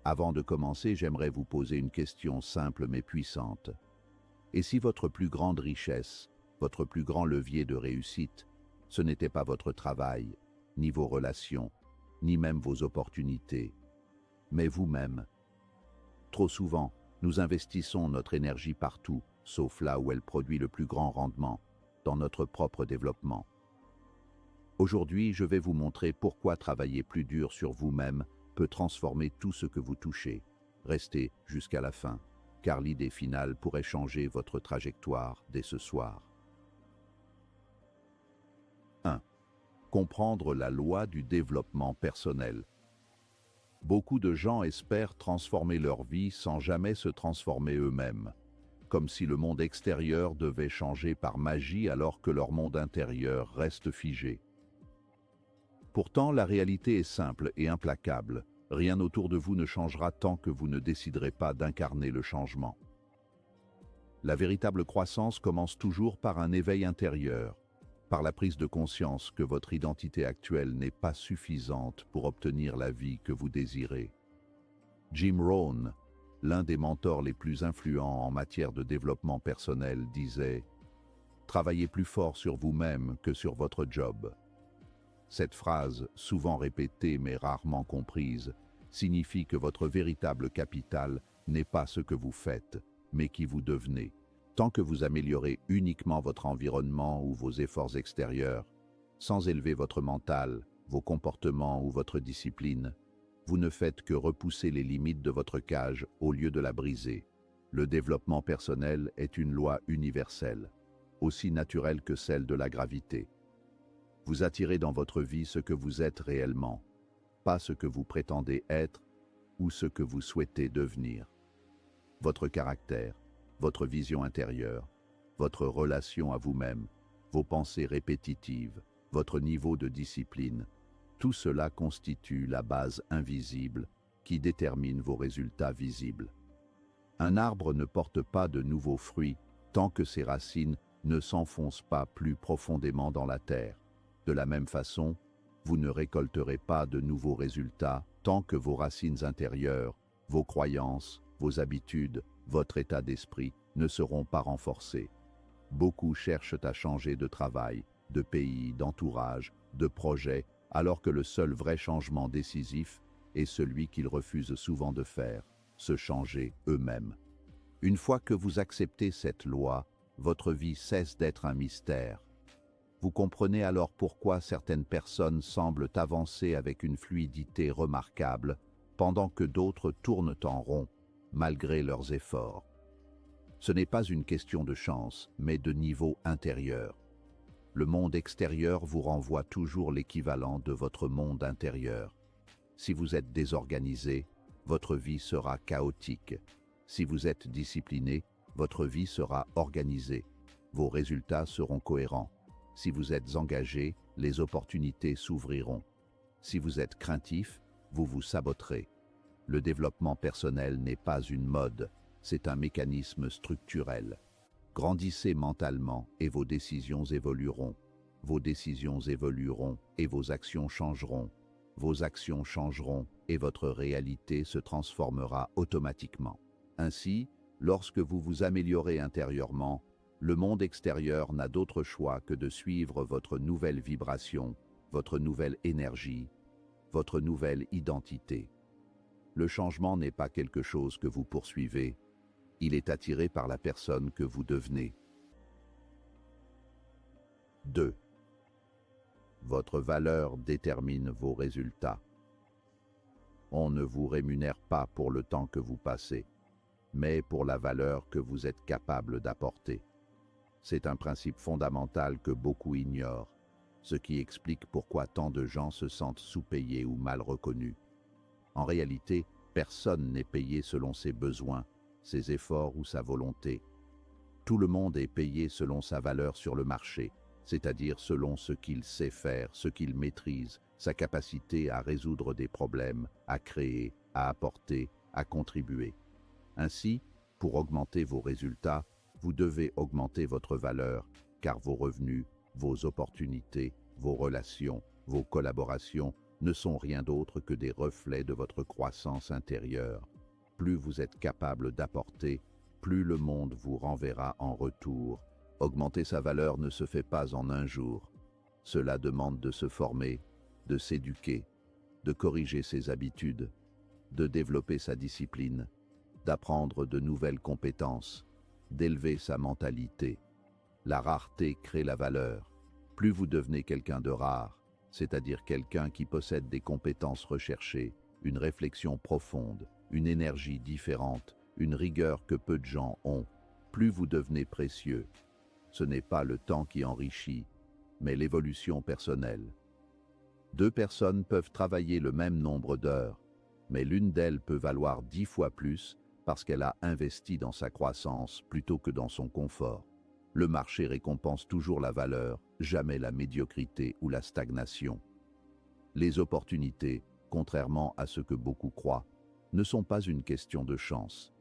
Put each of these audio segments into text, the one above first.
Avant de commencer, j'aimerais vous poser une question simple mais puissante. Et si votre plus grande richesse, votre plus grand levier de réussite, ce n'était pas votre travail, ni vos relations, ni même vos opportunités, mais vous-même? Trop souvent, nous investissons notre énergie partout, sauf là où elle produit le plus grand rendement, dans notre propre développement. Aujourd'hui, je vais vous montrer pourquoi travailler plus dur sur vous-même peut transformer tout ce que vous touchez. Restez jusqu'à la fin, car l'idée finale pourrait changer votre trajectoire dès ce soir. 1. Comprendre la loi du développement personnel. Beaucoup de gens espèrent transformer leur vie sans jamais se transformer eux-mêmes, comme si le monde extérieur devait changer par magie alors que leur monde intérieur reste figé. Pourtant, la réalité est simple et implacable. Rien autour de vous ne changera tant que vous ne déciderez pas d'incarner le changement. La véritable croissance commence toujours par un éveil intérieur, par la prise de conscience que votre identité actuelle n'est pas suffisante pour obtenir la vie que vous désirez. Jim Rohn, l'un des mentors les plus influents en matière de développement personnel, disait « Travaillez plus fort sur vous-même que sur votre job ». Cette phrase, souvent répétée mais rarement comprise, signifie que votre véritable capital n'est pas ce que vous faites, mais qui vous devenez. Tant que vous améliorez uniquement votre environnement ou vos efforts extérieurs, sans élever votre mental, vos comportements ou votre discipline, vous ne faites que repousser les limites de votre cage au lieu de la briser. Le développement personnel est une loi universelle, aussi naturelle que celle de la gravité. Vous attirez dans votre vie ce que vous êtes réellement, pas ce que vous prétendez être ou ce que vous souhaitez devenir. Votre caractère, votre vision intérieure, votre relation à vous-même, vos pensées répétitives, votre niveau de discipline, tout cela constitue la base invisible qui détermine vos résultats visibles. Un arbre ne porte pas de nouveaux fruits tant que ses racines ne s'enfoncent pas plus profondément dans la terre. De la même façon, vous ne récolterez pas de nouveaux résultats tant que vos racines intérieures, vos croyances, vos habitudes, votre état d'esprit ne seront pas renforcés. Beaucoup cherchent à changer de travail, de pays, d'entourage, de projet, alors que le seul vrai changement décisif est celui qu'ils refusent souvent de faire, se changer eux-mêmes. Une fois que vous acceptez cette loi, votre vie cesse d'être un mystère. Vous comprenez alors pourquoi certaines personnes semblent avancer avec une fluidité remarquable, pendant que d'autres tournent en rond, malgré leurs efforts. Ce n'est pas une question de chance, mais de niveau intérieur. Le monde extérieur vous renvoie toujours l'équivalent de votre monde intérieur. Si vous êtes désorganisé, votre vie sera chaotique. Si vous êtes discipliné, votre vie sera organisée. Vos résultats seront cohérents. Si vous êtes engagé, les opportunités s'ouvriront. Si vous êtes craintif, vous vous saboterez. Le développement personnel n'est pas une mode, c'est un mécanisme structurel. Grandissez mentalement et vos décisions évolueront. Vos décisions évolueront et vos actions changeront. Vos actions changeront et votre réalité se transformera automatiquement. Ainsi, lorsque vous vous améliorez intérieurement, le monde extérieur n'a d'autre choix que de suivre votre nouvelle vibration, votre nouvelle énergie, votre nouvelle identité. Le changement n'est pas quelque chose que vous poursuivez, il est attiré par la personne que vous devenez. 2. Votre valeur détermine vos résultats. On ne vous rémunère pas pour le temps que vous passez, mais pour la valeur que vous êtes capable d'apporter. C'est un principe fondamental que beaucoup ignorent, ce qui explique pourquoi tant de gens se sentent sous-payés ou mal reconnus. En réalité, personne n'est payé selon ses besoins, ses efforts ou sa volonté. Tout le monde est payé selon sa valeur sur le marché, c'est-à-dire selon ce qu'il sait faire, ce qu'il maîtrise, sa capacité à résoudre des problèmes, à créer, à apporter, à contribuer. Ainsi, pour augmenter vos résultats, vous devez augmenter votre valeur, car vos revenus, vos opportunités, vos relations, vos collaborations ne sont rien d'autre que des reflets de votre croissance intérieure. Plus vous êtes capable d'apporter, plus le monde vous renverra en retour. Augmenter sa valeur ne se fait pas en un jour. Cela demande de se former, de s'éduquer, de corriger ses habitudes, de développer sa discipline, d'apprendre de nouvelles compétences, d'élever sa mentalité. La rareté crée la valeur. Plus vous devenez quelqu'un de rare, c'est-à-dire quelqu'un qui possède des compétences recherchées, une réflexion profonde, une énergie différente, une rigueur que peu de gens ont, plus vous devenez précieux. Ce n'est pas le temps qui enrichit, mais l'évolution personnelle. Deux personnes peuvent travailler le même nombre d'heures, mais l'une d'elles peut valoir 10 fois plus parce qu'elle a investi dans sa croissance plutôt que dans son confort. Le marché récompense toujours la valeur, jamais la médiocrité ou la stagnation. Les opportunités, contrairement à ce que beaucoup croient, ne sont pas une question de chance.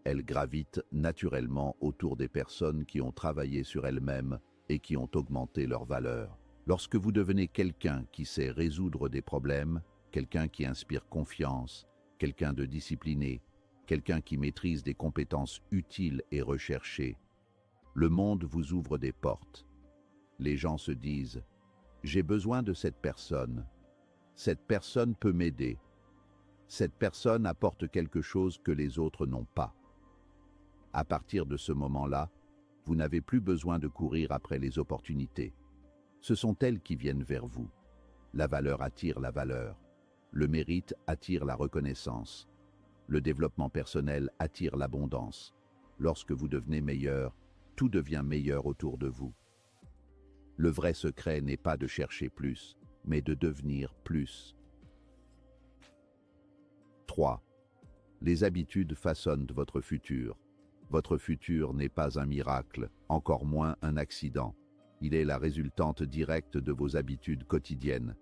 Elles gravitent naturellement autour des personnes qui ont travaillé sur elles-mêmes et qui ont augmenté leur valeur. Lorsque vous devenez quelqu'un qui sait résoudre des problèmes, quelqu'un qui inspire confiance, quelqu'un de discipliné, quelqu'un qui maîtrise des compétences utiles et recherchées, le monde vous ouvre des portes. Les gens se disent « J'ai besoin de cette personne. Cette personne peut m'aider. Cette personne apporte quelque chose que les autres n'ont pas. » À partir de ce moment-là, vous n'avez plus besoin de courir après les opportunités. Ce sont elles qui viennent vers vous. La valeur attire la valeur. Le mérite attire la reconnaissance. Le développement personnel attire l'abondance. Lorsque vous devenez meilleur, tout devient meilleur autour de vous. Le vrai secret n'est pas de chercher plus, mais de devenir plus. 3. Les habitudes façonnent votre futur. Votre futur n'est pas un miracle, encore moins un accident. Il est la résultante directe de vos habitudes quotidiennes.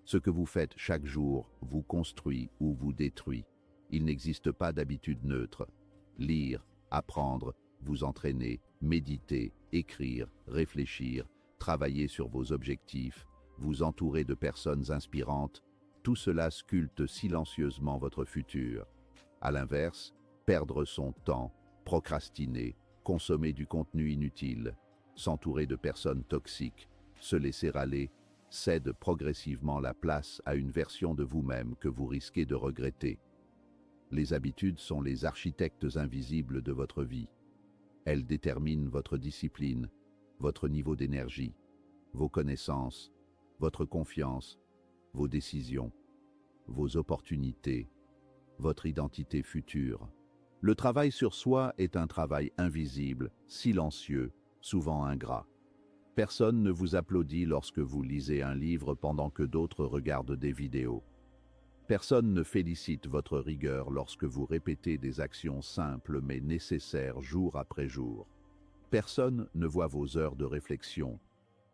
Ce que vous faites chaque jour vous construit ou vous détruit. Il n'existe pas d'habitude neutre. Lire, apprendre, vous entraîner, méditer, écrire, réfléchir, travailler sur vos objectifs, vous entourer de personnes inspirantes, tout cela sculpte silencieusement votre futur. À l'inverse, perdre son temps, procrastiner, consommer du contenu inutile, s'entourer de personnes toxiques, se laisser aller, cède progressivement la place à une version de vous-même que vous risquez de regretter. Les habitudes sont les architectes invisibles de votre vie. Elles déterminent votre discipline, votre niveau d'énergie, vos connaissances, votre confiance, vos décisions, vos opportunités, votre identité future. Le travail sur soi est un travail invisible, silencieux, souvent ingrat. Personne ne vous applaudit lorsque vous lisez un livre pendant que d'autres regardent des vidéos. Personne ne félicite votre rigueur lorsque vous répétez des actions simples mais nécessaires jour après jour. Personne ne voit vos heures de réflexion,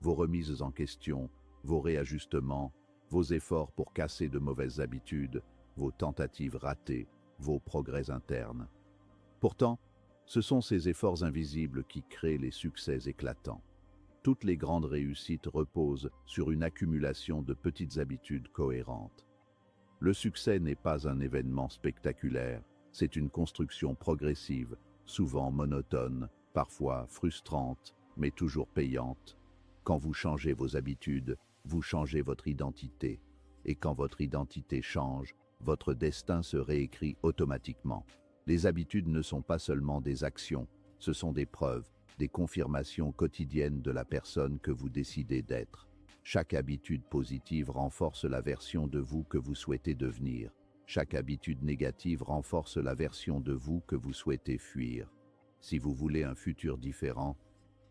vos remises en question, vos réajustements, vos efforts pour casser de mauvaises habitudes, vos tentatives ratées, vos progrès internes. Pourtant, ce sont ces efforts invisibles qui créent les succès éclatants. Toutes les grandes réussites reposent sur une accumulation de petites habitudes cohérentes. Le succès n'est pas un événement spectaculaire, c'est une construction progressive, souvent monotone, parfois frustrante, mais toujours payante. Quand vous changez vos habitudes, vous changez votre identité. Et quand votre identité change, votre destin se réécrit automatiquement. Les habitudes ne sont pas seulement des actions, ce sont des preuves, des confirmations quotidiennes de la personne que vous décidez d'être. Chaque habitude positive renforce la version de vous que vous souhaitez devenir. Chaque habitude négative renforce la version de vous que vous souhaitez fuir. Si vous voulez un futur différent,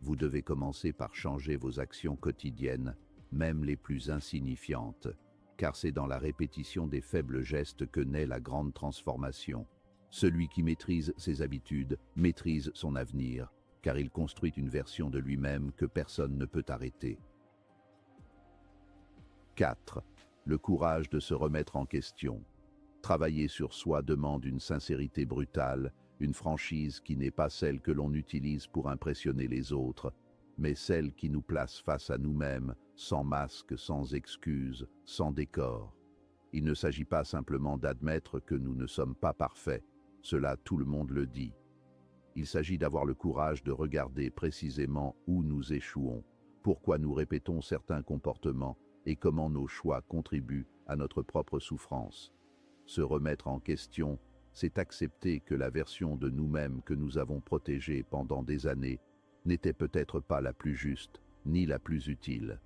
vous devez commencer par changer vos actions quotidiennes, même les plus insignifiantes, car c'est dans la répétition des faibles gestes que naît la grande transformation. Celui qui maîtrise ses habitudes maîtrise son avenir, car il construit une version de lui-même que personne ne peut arrêter. 4. Le courage de se remettre en question. Travailler sur soi demande une sincérité brutale, une franchise qui n'est pas celle que l'on utilise pour impressionner les autres, mais celle qui nous place face à nous-mêmes, sans masque, sans excuse, sans décor. Il ne s'agit pas simplement d'admettre que nous ne sommes pas parfaits, cela tout le monde le dit. Il s'agit d'avoir le courage de regarder précisément où nous échouons, pourquoi nous répétons certains comportements et comment nos choix contribuent à notre propre souffrance. Se remettre en question, c'est accepter que la version de nous-mêmes que nous avons protégée pendant des années n'était peut-être pas la plus juste, ni la plus utile.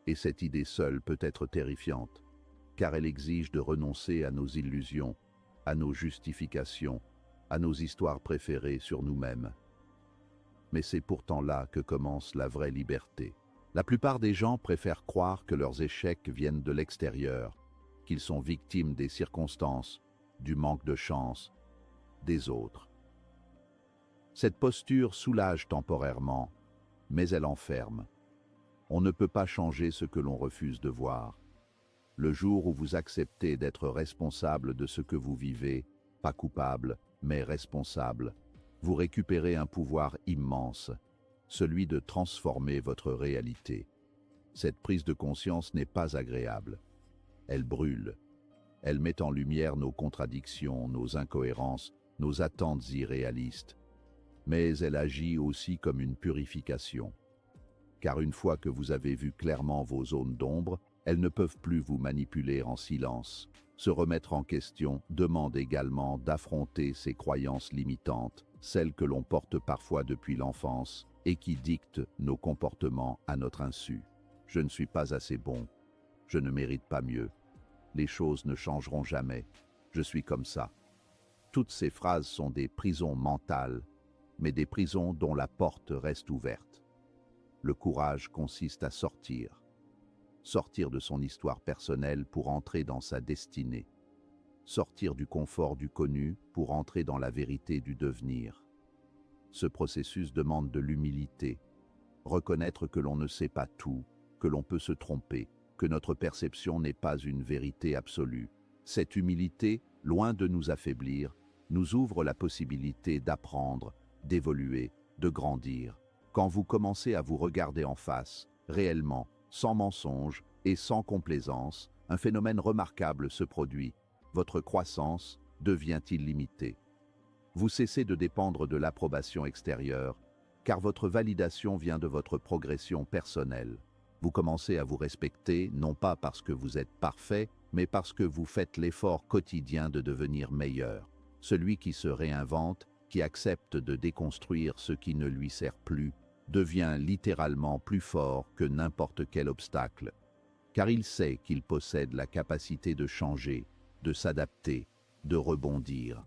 Et cette idée seule peut être terrifiante, car elle exige de renoncer à nos illusions, à nos justifications, à nos histoires préférées sur nous-mêmes. Mais c'est pourtant là que commence la vraie liberté. La plupart des gens préfèrent croire que leurs échecs viennent de l'extérieur, qu'ils sont victimes des circonstances, du manque de chance, des autres. Cette posture soulage temporairement, mais elle enferme. On ne peut pas changer ce que l'on refuse de voir. Le jour où vous acceptez d'être responsable de ce que vous vivez, pas coupable, mais responsable, vous récupérez un pouvoir immense, celui de transformer votre réalité. Cette prise de conscience n'est pas agréable. Elle brûle. Elle met en lumière nos contradictions, nos incohérences, nos attentes irréalistes. Mais elle agit aussi comme une purification. Car une fois que vous avez vu clairement vos zones d'ombre, elles ne peuvent plus vous manipuler en silence. Se remettre en question demande également d'affronter ces croyances limitantes, celles que l'on porte parfois depuis l'enfance et qui dictent nos comportements à notre insu. Je ne suis pas assez bon. Je ne mérite pas mieux. Les choses ne changeront jamais. Je suis comme ça. Toutes ces phrases sont des prisons mentales, mais des prisons dont la porte reste ouverte. Le courage consiste à sortir de son histoire personnelle pour entrer dans sa destinée, sortir du confort du connu pour entrer dans la vérité du devenir. Ce processus demande de l'humilité, reconnaître que l'on ne sait pas tout, que l'on peut se tromper, que notre perception n'est pas une vérité absolue. Cette humilité, loin de nous affaiblir, nous ouvre la possibilité d'apprendre, d'évoluer, de grandir. Quand vous commencez à vous regarder en face, réellement, sans mensonge et sans complaisance, un phénomène remarquable se produit. Votre croissance devient illimitée. Vous cessez de dépendre de l'approbation extérieure, car votre validation vient de votre progression personnelle. Vous commencez à vous respecter, non pas parce que vous êtes parfait, mais parce que vous faites l'effort quotidien de devenir meilleur. Celui qui se réinvente, qui accepte de déconstruire ce qui ne lui sert plus, devient littéralement plus fort que n'importe quel obstacle, car il sait qu'il possède la capacité de changer, de s'adapter, de rebondir.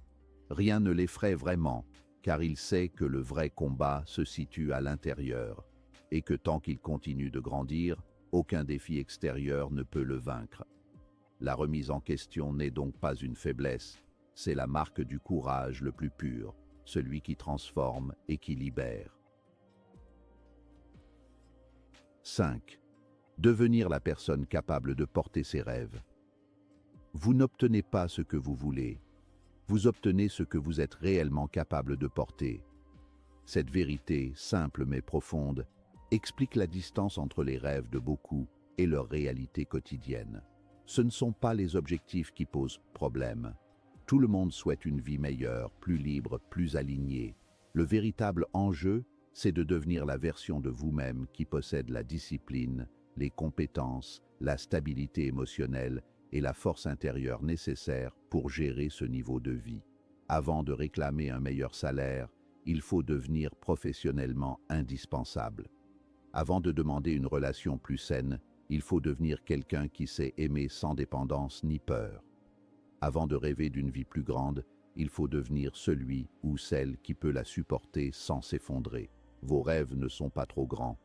Rien ne l'effraie vraiment, car il sait que le vrai combat se situe à l'intérieur, et que tant qu'il continue de grandir, aucun défi extérieur ne peut le vaincre. La remise en question n'est donc pas une faiblesse, c'est la marque du courage le plus pur, celui qui transforme et qui libère. 5. Devenir la personne capable de porter ses rêves. Vous n'obtenez pas ce que vous voulez, vous obtenez ce que vous êtes réellement capable de porter. Cette vérité, simple mais profonde, explique la distance entre les rêves de beaucoup et leur réalité quotidienne. Ce ne sont pas les objectifs qui posent problème. Tout le monde souhaite une vie meilleure, plus libre, plus alignée. Le véritable enjeu, c'est de devenir la version de vous-même qui possède la discipline, les compétences, la stabilité émotionnelle et la force intérieure nécessaires pour gérer ce niveau de vie. Avant de réclamer un meilleur salaire, il faut devenir professionnellement indispensable. Avant de demander une relation plus saine, il faut devenir quelqu'un qui sait aimer sans dépendance ni peur. Avant de rêver d'une vie plus grande, il faut devenir celui ou celle qui peut la supporter sans s'effondrer. Vos rêves ne sont pas trop grands.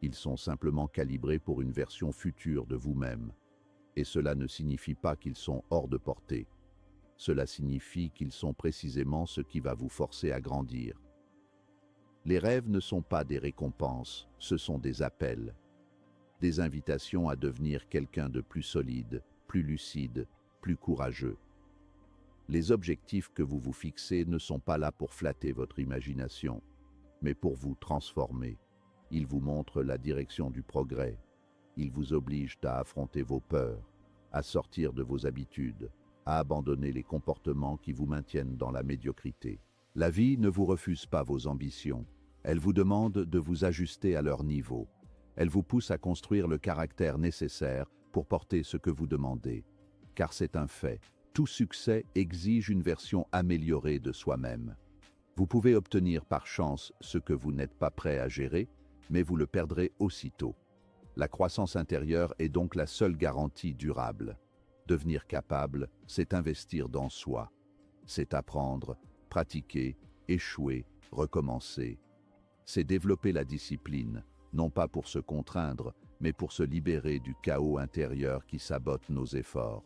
Ils sont simplement calibrés pour une version future de vous-même. Et cela ne signifie pas qu'ils sont hors de portée. Cela signifie qu'ils sont précisément ce qui va vous forcer à grandir. Les rêves ne sont pas des récompenses, ce sont des appels. Des invitations à devenir quelqu'un de plus solide, plus lucide, plus courageux. Les objectifs que vous vous fixez ne sont pas là pour flatter votre imagination, mais pour vous transformer. Ils vous montrent la direction du progrès. Ils vous obligent à affronter vos peurs, à sortir de vos habitudes, à abandonner les comportements qui vous maintiennent dans la médiocrité. La vie ne vous refuse pas vos ambitions. Elle vous demande de vous ajuster à leur niveau. Elle vous pousse à construire le caractère nécessaire pour porter ce que vous demandez. Car c'est un fait, tout succès exige une version améliorée de soi-même. Vous pouvez obtenir par chance ce que vous n'êtes pas prêt à gérer, mais vous le perdrez aussitôt. La croissance intérieure est donc la seule garantie durable. Devenir capable, c'est investir dans soi. C'est apprendre, pratiquer, échouer, recommencer. C'est développer la discipline, non pas pour se contraindre, mais pour se libérer du chaos intérieur qui sabote nos efforts.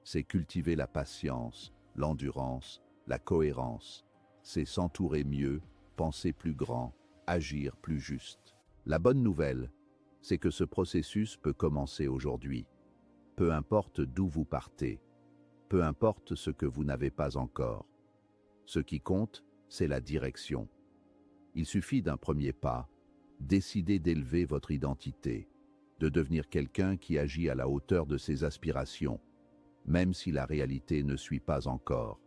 C'est cultiver la patience, l'endurance, la cohérence. C'est s'entourer mieux, penser plus grand, agir plus juste. La bonne nouvelle, c'est que ce processus peut commencer aujourd'hui. Peu importe d'où vous partez, peu importe ce que vous n'avez pas encore. Ce qui compte, c'est la direction. Il suffit d'un premier pas, décider d'élever votre identité, de devenir quelqu'un qui agit à la hauteur de ses aspirations, même si la réalité ne suit pas encore.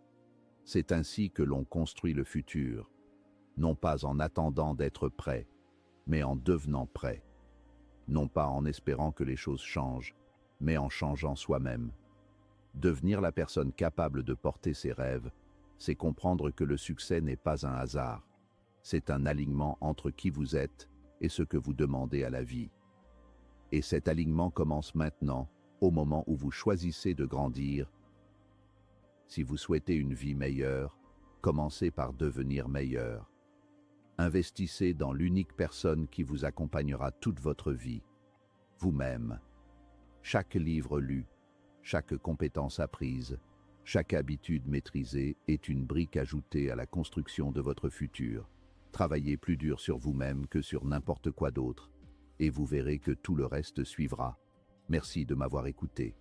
C'est ainsi que l'on construit le futur, non pas en attendant d'être prêt, mais en devenant prêt. Non pas en espérant que les choses changent, mais en changeant soi-même. Devenir la personne capable de porter ses rêves, c'est comprendre que le succès n'est pas un hasard. C'est un alignement entre qui vous êtes et ce que vous demandez à la vie. Et cet alignement commence maintenant, au moment où vous choisissez de grandir. Si vous souhaitez une vie meilleure, commencez par devenir meilleur. Investissez dans l'unique personne qui vous accompagnera toute votre vie, vous-même. Chaque livre lu, chaque compétence apprise, chaque habitude maîtrisée est une brique ajoutée à la construction de votre futur. Travaillez plus dur sur vous-même que sur n'importe quoi d'autre, et vous verrez que tout le reste suivra. Merci de m'avoir écouté.